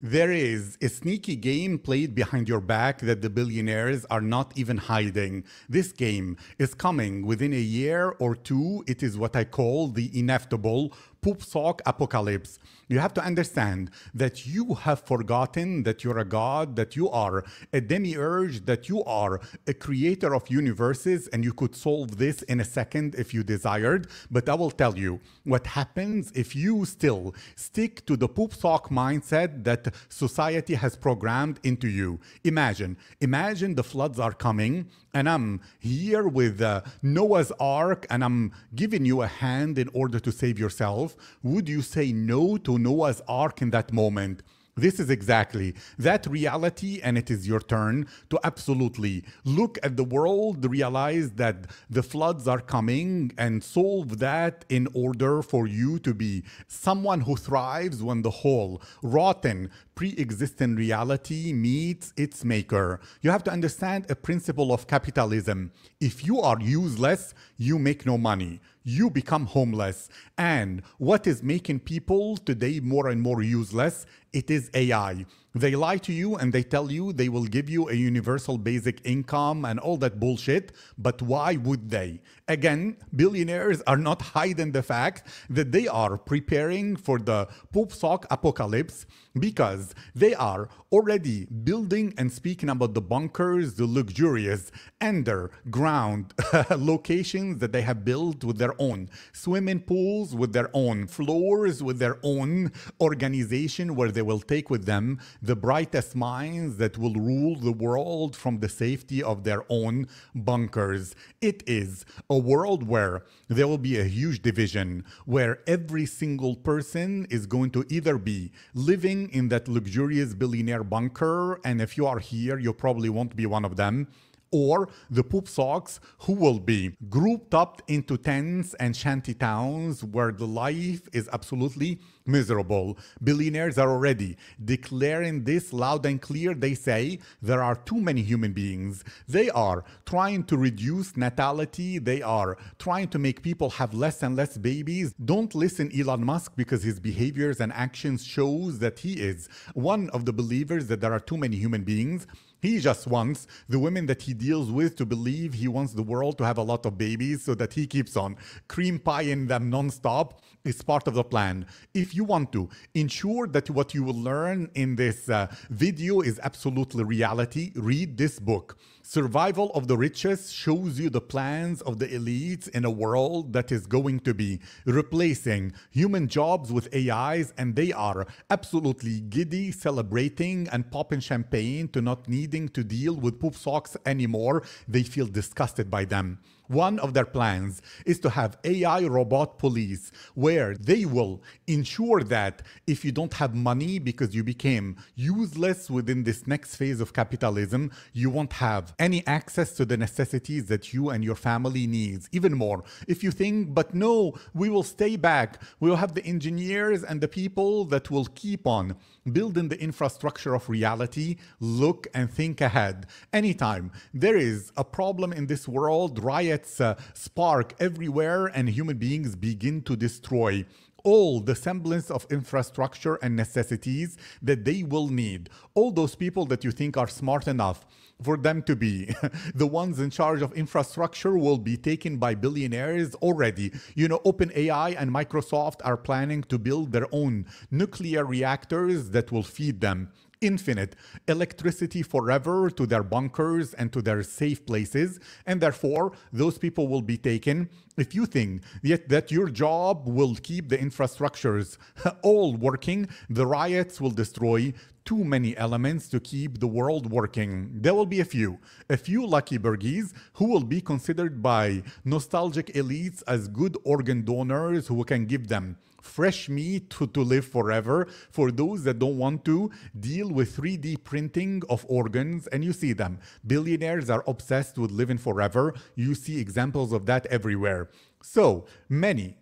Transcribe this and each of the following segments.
There is a sneaky game played behind your back that the billionaires are not even hiding. This game is coming within a year or two. It is what I call the inevitable Poop Sock apocalypse. You have to understand that you have forgotten that you're a god, that you are a demiurge, that you are a creator of universes, and you could solve this in a second if you desired. But I will tell you what happens if you still stick to the poop sock mindset that society has programmed into you. Imagine the floods are coming, and I'm here with Noah's Ark, and I'm giving you a hand in order to save yourself. Would you say no to Noah's Ark in that moment? This is exactly that reality, and it is your turn to absolutely look at the world, realize that the floods are coming, and solve that in order for you to be someone who thrives when the whole rotten pre-existing reality meets its maker. You have to understand a principle of capitalism. If you are useless, you make no money. You become homeless. And what is making people today more and more useless? It is AI. They lie to you and they tell you they will give you a universal basic income and all that bullshit. But why would they? Again, billionaires are not hiding the fact that they are preparing for the poop sock apocalypse because they are already building and speaking about the bunkers, the luxurious underground locations that they have built with their own swimming pools, with their own floors, with their own organization where they will take with them the brightest minds that will rule the world from the safety of their own bunkers. It is a world where there will be a huge division, where every single person is going to either be living in that luxurious billionaire bunker, and if you are here, you probably won't be one of them, or the poop socks who will be grouped up into tents and shanty towns where the life is absolutely miserable. Billionaires are already declaring this loud and clear. They say there are too many human beings. They are trying to reduce natality. They are trying to make people have less and less babies. Don't listen Elon Musk, because his behaviors and actions shows that he is one of the believers that there are too many human beings. He just wants the women that he deals with to believe he wants the world to have a lot of babies so that he keeps on cream pieing them nonstop. It's part of the plan. If you want to ensure that what you will learn in this video is absolutely reality, read this book. Survival of the Richest shows you the plans of the elites in a world that is going to be replacing human jobs with AIs, and they are absolutely giddy, celebrating and popping champagne to not needing to deal with poop socks anymore. They feel disgusted by them. One of their plans is to have AI robot police, where they will ensure that if you don't have money because you became useless within this next phase of capitalism, you won't have any access to the necessities that you and your family needs. Even more, if you think, but no, we will stay back, we will have the engineers and the people that will keep on building the infrastructure of reality, look and think ahead. Anytime there is a problem in this world, riots spark everywhere and human beings begin to destroy all the semblance of infrastructure and necessities that they will need. All those people that you think are smart enough for them to be the ones in charge of infrastructure will be taken by billionaires already. You know, OpenAI and Microsoft are planning to build their own nuclear reactors that will feed them infinite electricity forever to their bunkers and to their safe places, and therefore those people will be taken. If you think yet that your job will keep the infrastructures all working, the riots will destroy too many elements to keep the world working. There will be a few lucky burgies who will be considered by nostalgic elites as good organ donors who can give them fresh meat to live forever for those that don't want to deal with 3D printing of organs. And you see them. Billionaires are obsessed with living forever. You see examples of that everywhere. So many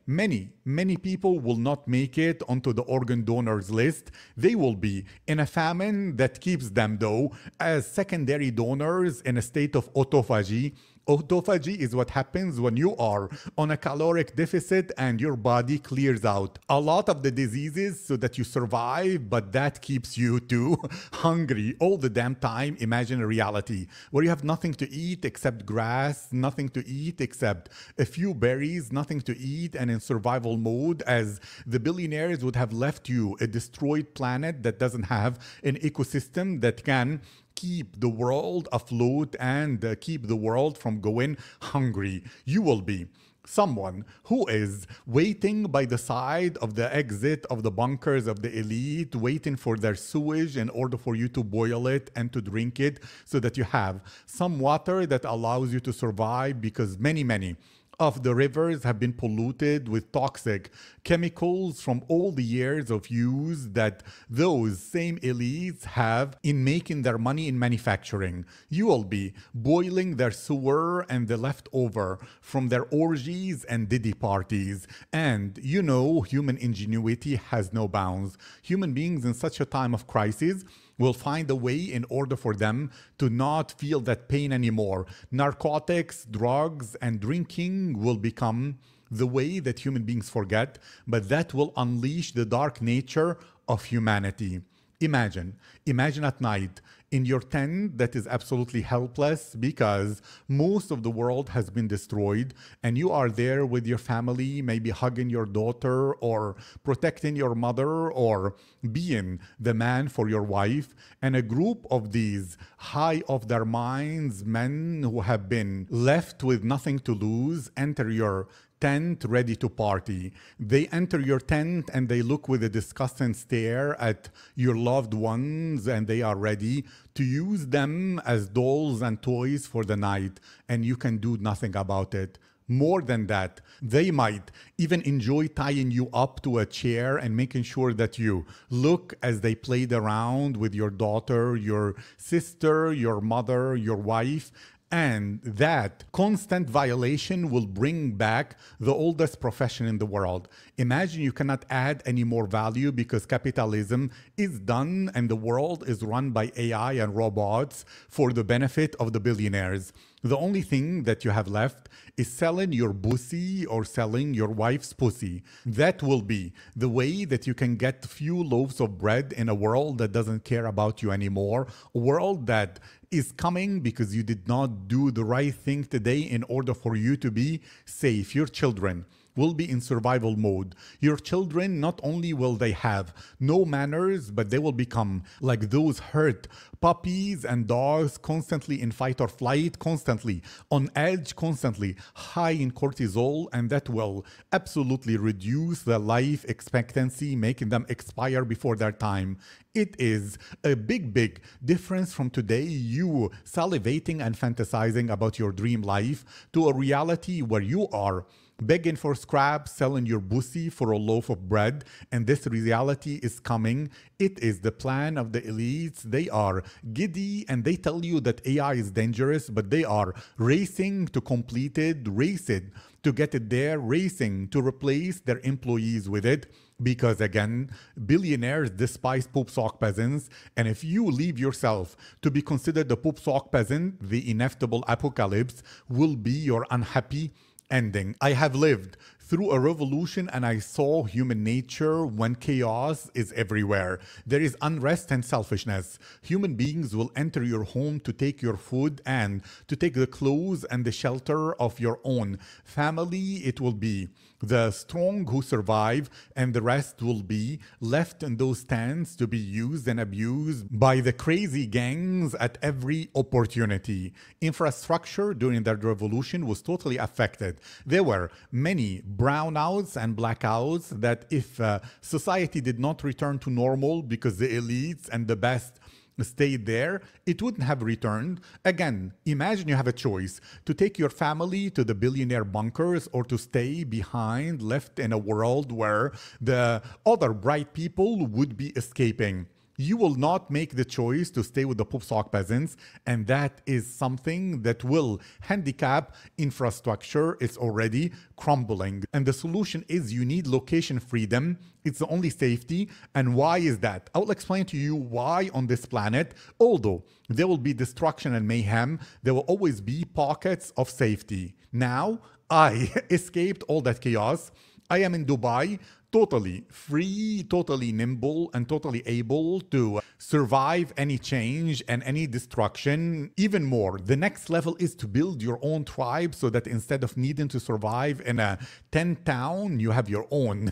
people will not make it onto the organ donors list. They will be in a famine that keeps them, though, as secondary donors in a state of autophagy, Autophagy is what happens when you are on a caloric deficit and your body clears out a lot of the diseases so that you survive, but that keeps you too hungry all the damn time. Imagine a reality where you have nothing to eat except grass, nothing to eat except a few berries, nothing to eat, and in survival mode, as the billionaires would have left you a destroyed planet that doesn't have an ecosystem that can keep the world afloat and keep the world from going hungry. You will be someone who is waiting by the side of the exit of the bunkers of the elite, waiting for their sewage in order for you to boil it and to drink it so that you have some water that allows you to survive, because many of the rivers have been polluted with toxic chemicals from all the years of use that those same elites have in making their money in manufacturing. You will be boiling their sewer and the leftover from their orgies and diddy parties. And you know, human ingenuity has no bounds. Human beings in such a time of crisis will find a way in order for them to not feel that pain anymore. Narcotics, drugs, and drinking will become the way that human beings forget, but that will unleash the dark nature of humanity. Imagine at night in your tent that is absolutely helpless because most of the world has been destroyed, and you are there with your family, maybe hugging your daughter or protecting your mother or being the man for your wife, and a group of these high of their minds men who have been left with nothing to lose enter your tent ready to party. They enter your tent and they look with a disgusting stare at your loved ones, and they are ready to use them as dolls and toys for the night, and you can do nothing about it. More than that, they might even enjoy tying you up to a chair and making sure that you look as they played around with your daughter, your sister, your mother, your wife. And that constant violation will bring back the oldest profession in the world. Imagine you cannot add any more value because capitalism is done and the world is run by AI and robots for the benefit of the billionaires. The only thing that you have left is selling your pussy or selling your wife's pussy. That will be the way that you can get few loaves of bread in a world that doesn't care about you anymore, a world that is coming because you did not do the right thing today in order for you to be safe. Your children will be in survival mode. Your children, not only will they have no manners, but they will become like those hurt puppies and dogs, constantly in fight or flight, constantly on edge, constantly high in cortisol, and that will absolutely reduce the life expectancy, making them expire before their time. It is a big difference from today, you salivating and fantasizing about your dream life, to a reality where you are begging for scraps, selling your pussy for a loaf of bread, and this reality is coming. It is the plan of the elites. They are giddy and they tell you that AI is dangerous, but they are racing to complete it, racing to get it there, racing to replace their employees with it. Because again, billionaires despise Poop Sock Peasants, and if you leave yourself to be considered the Poop Sock Peasant, the inevitable apocalypse will be your unhappy ending. I have lived through a revolution and I saw human nature when chaos is everywhere. There is unrest and selfishness. Human beings will enter your home to take your food and to take the clothes and the shelter of your own family. It will be the strong who survive, and the rest will be left in those tents to be used and abused by the crazy gangs at every opportunity. Infrastructure during that revolution was totally affected. There were many brownouts and blackouts that if society did not return to normal because the elites and the best stayed there, it wouldn't have returned. Again, imagine you have a choice to take your family to the billionaire bunkers or to stay behind, left in a world where the other bright people would be escaping. you will not make the choice to stay with the Poop Sock Peasants, and that is something that will handicap infrastructure. It's already crumbling. And the solution is you need location freedom. It's the only safety. And why is that? I will explain to you why on this planet, although there will be destruction and mayhem, there will always be pockets of safety. Now, I escaped all that chaos. I am in Dubai, totally free, totally nimble, and totally able to survive any change and any destruction. Even more, the next level is to build your own tribe so that instead of needing to survive in a tent town, you have your own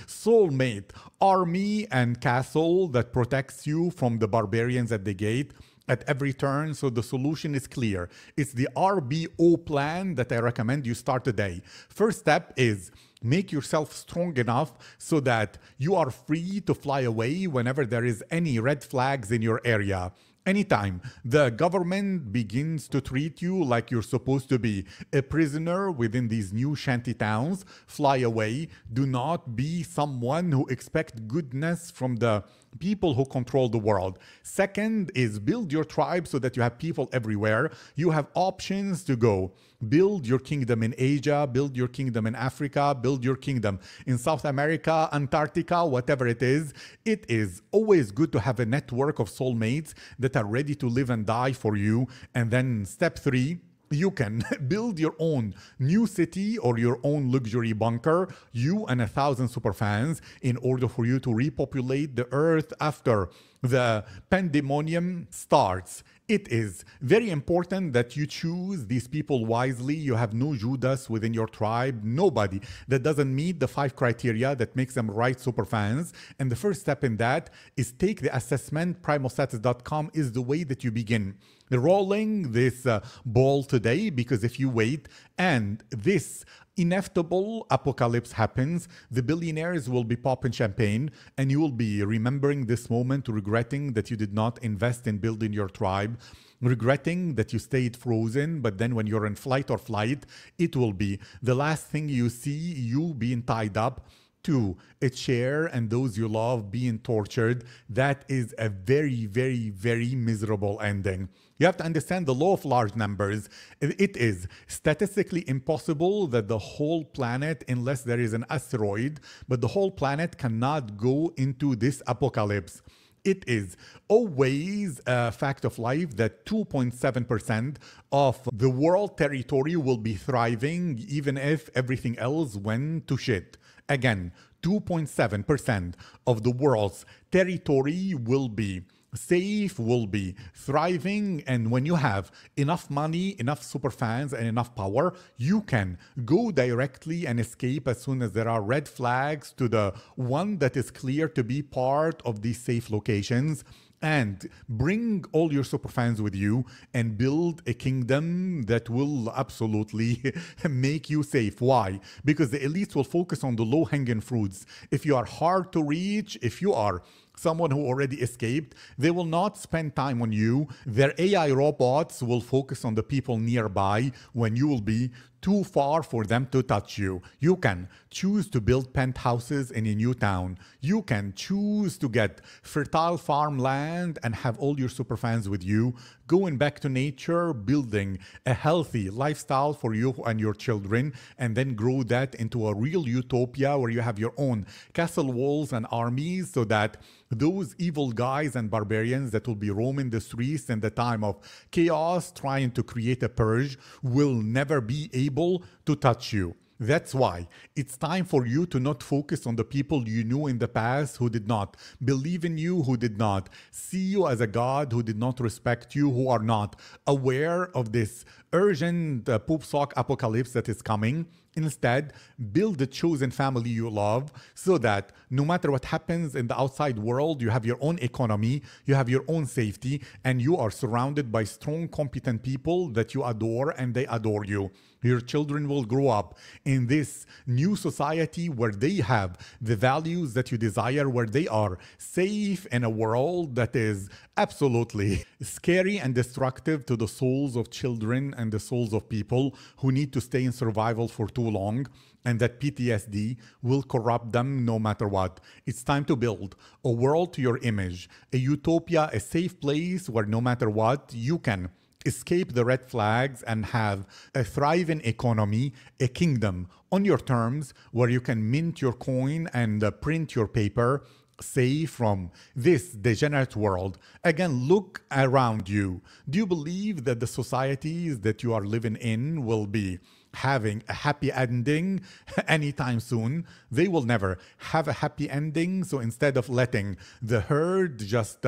soulmate army and castle that protects you from the barbarians at the gate at every turn. So the solution is clear. It's the RBO plan that I recommend you start today. First step is make yourself strong enough so that you are free to fly away whenever there is any red flags in your area. Anytime the government begins to treat you like you're supposed to be a prisoner within these new shanty towns, fly away. Do not be someone who expects goodness from the people who control the world. Second is build your tribe so that you have people everywhere. You have options to go. Build your kingdom in Asia, build your kingdom in Africa, build your kingdom in South America, Antarctica, whatever it is. It is always good to have a network of soulmates that are ready to live and die for you. And then step 3, you can build your own new city or your own luxury bunker, you and 1,000 superfans, in order for you to repopulate the earth after the pandemonium starts. It is very important that you choose these people wisely. You have no Judas within your tribe, nobody that doesn't meet the 5 criteria that makes them right superfans. And the first step in that is take the assessment. Primalstatus.com is the way that you begin rolling this ball today, because if you wait and this inevitable apocalypse happens, the billionaires will be popping champagne and you will be remembering this moment, regretting that you did not invest in building your tribe, regretting that you stayed frozen, but then when you're in flight or flight, it will be the last thing you see, you being tied up to a chair and those you love being tortured. That is a very, very, very miserable ending. You have to understand the law of large numbers. It is statistically impossible that the whole planet, unless there is an asteroid, but the whole planet cannot go into this apocalypse. It is always a fact of life that 2.7% of the world territory will be thriving, even if everything else went to shit. Again, 2.7% of the world's territory will be safe, will be thriving. And when you have enough money, enough superfans, and enough power, you can go directly and escape as soon as there are red flags to the one that is clear to be part of these safe locations, and bring all your superfans with you and build a kingdom that will absolutely make you safe. Why? Because the elites will focus on the low-hanging fruits. If you are hard to reach, if you are someone who already escaped, they will not spend time on you. Their AI robots will focus on the people nearby when you will be too far for them to touch you. You can choose to build penthouses in a new town. You can choose to get fertile farmland and have all your superfans with you, going back to nature, building a healthy lifestyle for you and your children, and then grow that into a real utopia where you have your own castle walls and armies, so that those evil guys and barbarians that will be roaming the streets in the time of chaos trying to create a purge will never be able to touch you. That's why it's time for you to not focus on the people you knew in the past who did not believe in you, who did not see you as a god, who did not respect you, who are not aware of this urgent poop sock apocalypse that is coming. Instead, build the chosen family you love so that no matter what happens in the outside world, you have your own economy, you have your own safety, and you are surrounded by strong, competent people that you adore and they adore you. Your children will grow up in this new society where they have the values that you desire, where they are safe in a world that is absolutely scary and destructive to the souls of children and the souls of people who need to stay in survival for too too long, and that PTSD will corrupt them no matter what. It's time to build a world to your image, a utopia, a safe place where no matter what, you can escape the red flags and have a thriving economy, a kingdom on your terms where you can mint your coin and print your paper, safe from this degenerate world. Again, look around you. Do you believe that the societies that you are living in will be having a happy ending anytime soon? They will never have a happy ending. So instead of letting the herd just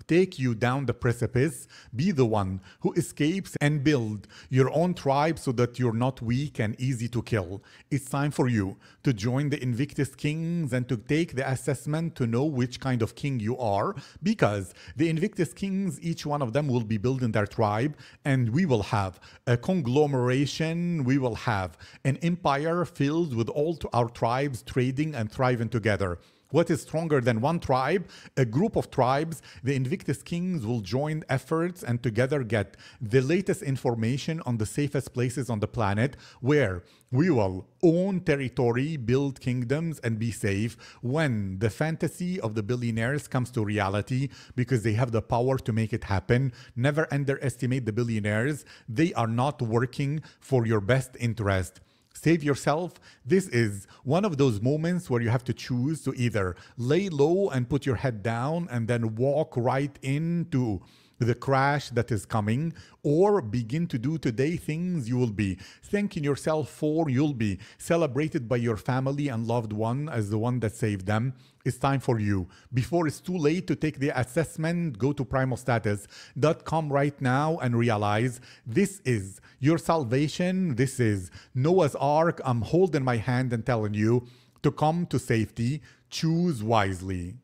take you down the precipice, be the one who escapes and build your own tribe so that you're not weak and easy to kill. It's time for you to join the Invictus Kings and to take the assessment to know which kind of king you are, because the Invictus Kings, each one of them will be building their tribe, and we will have a conglomeration, we will have an empire filled with all our tribes trading and thriving together. What is stronger than one tribe? A group of tribes. The Invictus Kings will join efforts and together get the latest information on the safest places on the planet, where we will own territory, build kingdoms, and be safe when the fantasy of the billionaires comes to reality, because they have the power to make it happen. Never underestimate the billionaires. They are not working for your best interest. Save yourself. This is one of those moments where you have to choose to either lay low and put your head down and then walk right into the crash that is coming, or begin to do today things you will be thanking yourself for. You'll be celebrated by your family and loved one as the one that saved them. It's time for you. Before it's too late to take the assessment, go to primalstatus.com right now and realize this is your salvation. This is Noah's Ark. I'm holding my hand and telling you to come to safety. Choose wisely.